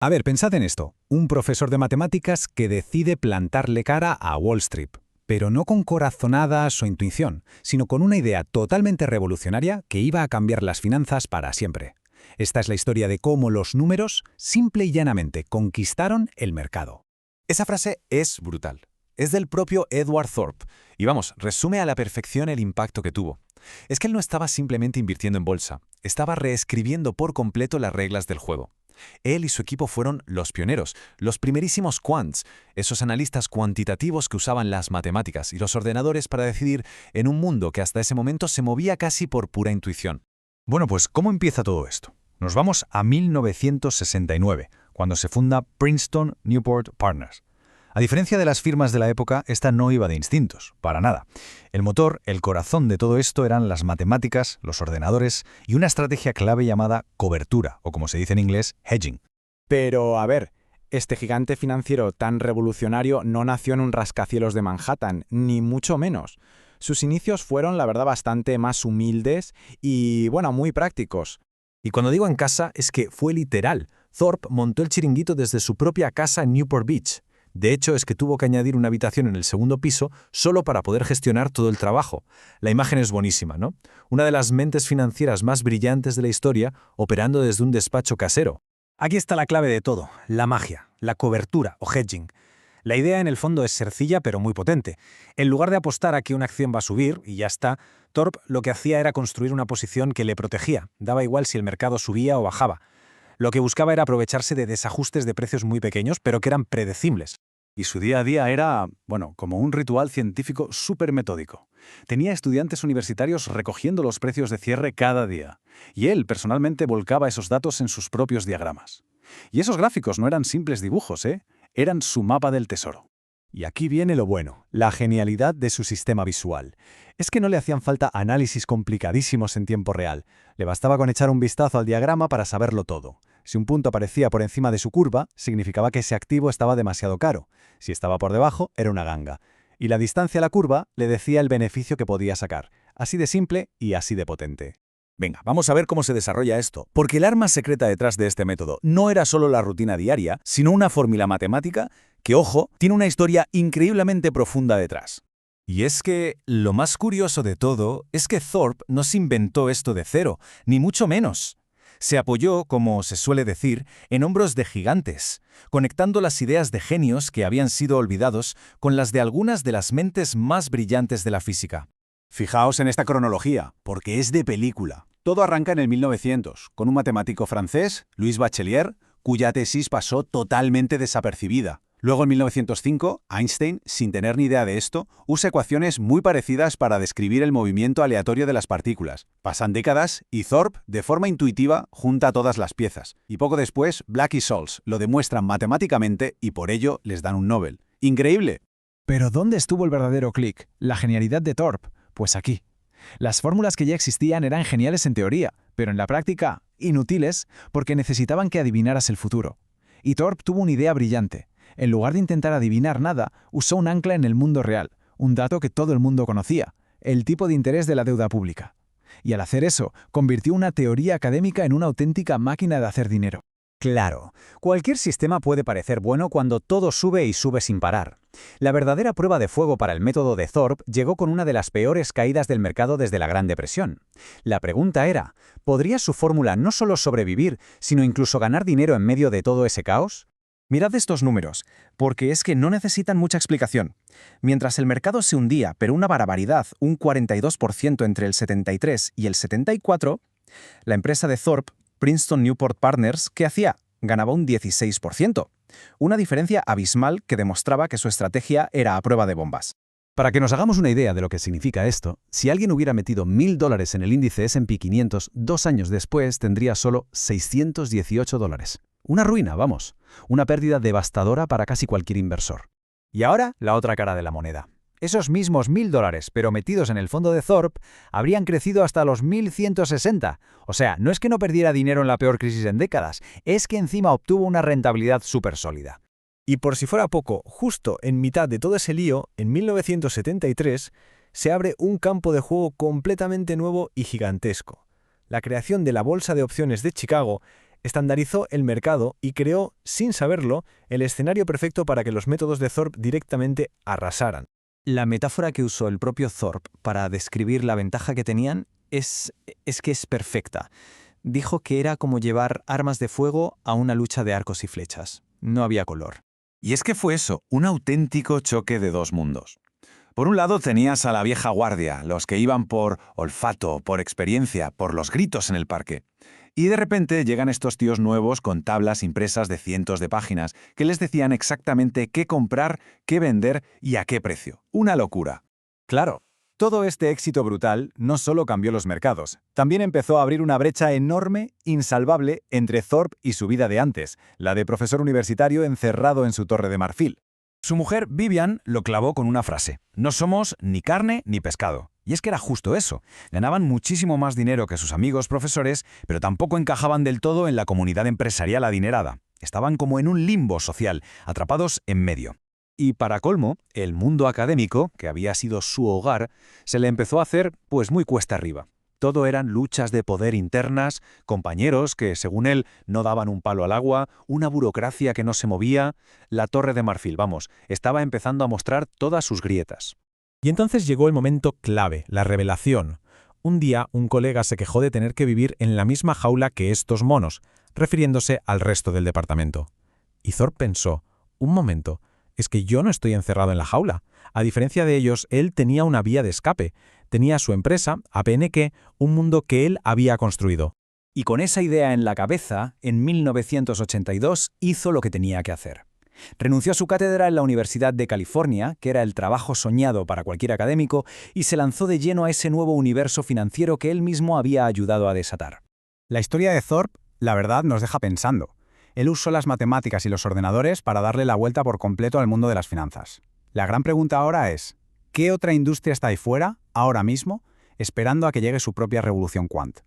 A ver, pensad en esto. Un profesor de matemáticas que decide plantarle cara a Wall Street, pero no con corazonadas o intuición, sino con una idea totalmente revolucionaria que iba a cambiar las finanzas para siempre. Esta es la historia de cómo los números, simple y llanamente, conquistaron el mercado. Esa frase es brutal. Es del propio Edward Thorpe. Y vamos, resume a la perfección el impacto que tuvo. Es que él no estaba simplemente invirtiendo en bolsa, estaba reescribiendo por completo las reglas del juego. Él y su equipo fueron los pioneros, los primerísimos quants, esos analistas cuantitativos que usaban las matemáticas y los ordenadores para decidir en un mundo que hasta ese momento se movía casi por pura intuición. Bueno, pues ¿cómo empieza todo esto? Nos vamos a 1969, cuando se funda Princeton Newport Partners. A diferencia de las firmas de la época, esta no iba de instintos, para nada. El motor, el corazón de todo esto eran las matemáticas, los ordenadores y una estrategia clave llamada cobertura, o como se dice en inglés, hedging. Pero, a ver, este gigante financiero tan revolucionario no nació en un rascacielos de Manhattan, ni mucho menos. Sus inicios fueron, la verdad, bastante más humildes y, bueno, muy prácticos. Y cuando digo en casa, es que fue literal. Thorpe montó el chiringuito desde su propia casa en Newport Beach. De hecho, es que tuvo que añadir una habitación en el segundo piso solo para poder gestionar todo el trabajo. La imagen es buenísima, ¿no? Una de las mentes financieras más brillantes de la historia, operando desde un despacho casero. Aquí está la clave de todo, la magia, la cobertura o hedging. La idea en el fondo es sencilla pero muy potente. En lugar de apostar a que una acción va a subir y ya está, Thorpe lo que hacía era construir una posición que le protegía. Daba igual si el mercado subía o bajaba. Lo que buscaba era aprovecharse de desajustes de precios muy pequeños, pero que eran predecibles. Y su día a día era, bueno, como un ritual científico súper metódico. Tenía estudiantes universitarios recogiendo los precios de cierre cada día. Y él personalmente volcaba esos datos en sus propios diagramas. Y esos gráficos no eran simples dibujos, eran su mapa del tesoro. Y aquí viene lo bueno, la genialidad de su sistema visual. Es que no le hacían falta análisis complicadísimos en tiempo real. Le bastaba con echar un vistazo al diagrama para saberlo todo. Si un punto aparecía por encima de su curva, significaba que ese activo estaba demasiado caro. Si estaba por debajo, era una ganga. Y la distancia a la curva le decía el beneficio que podía sacar. Así de simple y así de potente. Venga, vamos a ver cómo se desarrolla esto, porque el arma secreta detrás de este método no era solo la rutina diaria, sino una fórmula matemática que, ojo, tiene una historia increíblemente profunda detrás. Y es que lo más curioso de todo es que Thorpe no se inventó esto de cero, ni mucho menos. Se apoyó, como se suele decir, en hombros de gigantes, conectando las ideas de genios que habían sido olvidados con las de algunas de las mentes más brillantes de la física. Fijaos en esta cronología, porque es de película. Todo arranca en el 1900, con un matemático francés, Louis Bachelier, cuya tesis pasó totalmente desapercibida. Luego, en 1905, Einstein, sin tener ni idea de esto, usa ecuaciones muy parecidas para describir el movimiento aleatorio de las partículas. Pasan décadas y Thorpe, de forma intuitiva, junta todas las piezas. Y poco después, Black y Scholes lo demuestran matemáticamente y por ello les dan un Nobel. ¡Increíble! Pero ¿dónde estuvo el verdadero clic? La genialidad de Thorpe. Pues aquí. Las fórmulas que ya existían eran geniales en teoría, pero en la práctica, inútiles, porque necesitaban que adivinaras el futuro. Y Thorpe tuvo una idea brillante. En lugar de intentar adivinar nada, usó un ancla en el mundo real, un dato que todo el mundo conocía, el tipo de interés de la deuda pública. Y al hacer eso, convirtió una teoría académica en una auténtica máquina de hacer dinero. Claro, cualquier sistema puede parecer bueno cuando todo sube y sube sin parar. La verdadera prueba de fuego para el método de Thorpe llegó con una de las peores caídas del mercado desde la Gran Depresión. La pregunta era, ¿podría su fórmula no solo sobrevivir, sino incluso ganar dinero en medio de todo ese caos? Mirad estos números, porque es que no necesitan mucha explicación. Mientras el mercado se hundía, pero una barbaridad, un 42% entre el 73 y el 74, la empresa de Thorpe, Princeton Newport Partners, ¿qué hacía? Ganaba un 16%. Una diferencia abismal que demostraba que su estrategia era a prueba de bombas. Para que nos hagamos una idea de lo que significa esto, si alguien hubiera metido $1.000 en el índice S&P 500, 2 años después tendría solo $618. Una ruina, vamos. Una pérdida devastadora para casi cualquier inversor. Y ahora, la otra cara de la moneda. Esos mismos $1.000, pero metidos en el fondo de Thorpe, habrían crecido hasta los 1.160. O sea, no es que no perdiera dinero en la peor crisis en décadas, es que encima obtuvo una rentabilidad súper sólida. Y por si fuera poco, justo en mitad de todo ese lío, en 1973, se abre un campo de juego completamente nuevo y gigantesco. La creación de la Bolsa de Opciones de Chicago Estandarizó el mercado y creó, sin saberlo, el escenario perfecto para que los métodos de Thorpe directamente arrasaran. La metáfora que usó el propio Thorpe para describir la ventaja que tenían es perfecta. Dijo que era como llevar armas de fuego a una lucha de arcos y flechas. No había color. Y es que fue eso, un auténtico choque de dos mundos. Por un lado tenías a la vieja guardia, los que iban por olfato, por experiencia, por los gritos en el parque. Y de repente llegan estos tíos nuevos con tablas impresas de cientos de páginas que les decían exactamente qué comprar, qué vender y a qué precio. Una locura. Claro, todo este éxito brutal no solo cambió los mercados, también empezó a abrir una brecha enorme, insalvable, entre Thorpe y su vida de antes, la de profesor universitario encerrado en su torre de marfil. Su mujer, Vivian, lo clavó con una frase: no somos ni carne ni pescado. Y es que era justo eso. Ganaban muchísimo más dinero que sus amigos profesores, pero tampoco encajaban del todo en la comunidad empresarial adinerada. Estaban como en un limbo social, atrapados en medio. Y para colmo, el mundo académico, que había sido su hogar, se le empezó a hacer pues muy cuesta arriba. Todo eran luchas de poder internas, compañeros que, según él, no daban un palo al agua, una burocracia que no se movía. La Torre de Marfil, vamos, estaba empezando a mostrar todas sus grietas. Y entonces llegó el momento clave, la revelación. Un día, un colega se quejó de tener que vivir en la misma jaula que estos monos, refiriéndose al resto del departamento. Y Thorpe pensó, un momento, es que yo no estoy encerrado en la jaula. A diferencia de ellos, él tenía una vía de escape. Tenía su empresa, APNQ, un mundo que él había construido. Y con esa idea en la cabeza, en 1982 hizo lo que tenía que hacer. Renunció a su cátedra en la Universidad de California, que era el trabajo soñado para cualquier académico, y se lanzó de lleno a ese nuevo universo financiero que él mismo había ayudado a desatar. La historia de Thorpe, la verdad, nos deja pensando. Él usó las matemáticas y los ordenadores para darle la vuelta por completo al mundo de las finanzas. La gran pregunta ahora es, ¿qué otra industria está ahí fuera, ahora mismo, esperando a que llegue su propia revolución quant?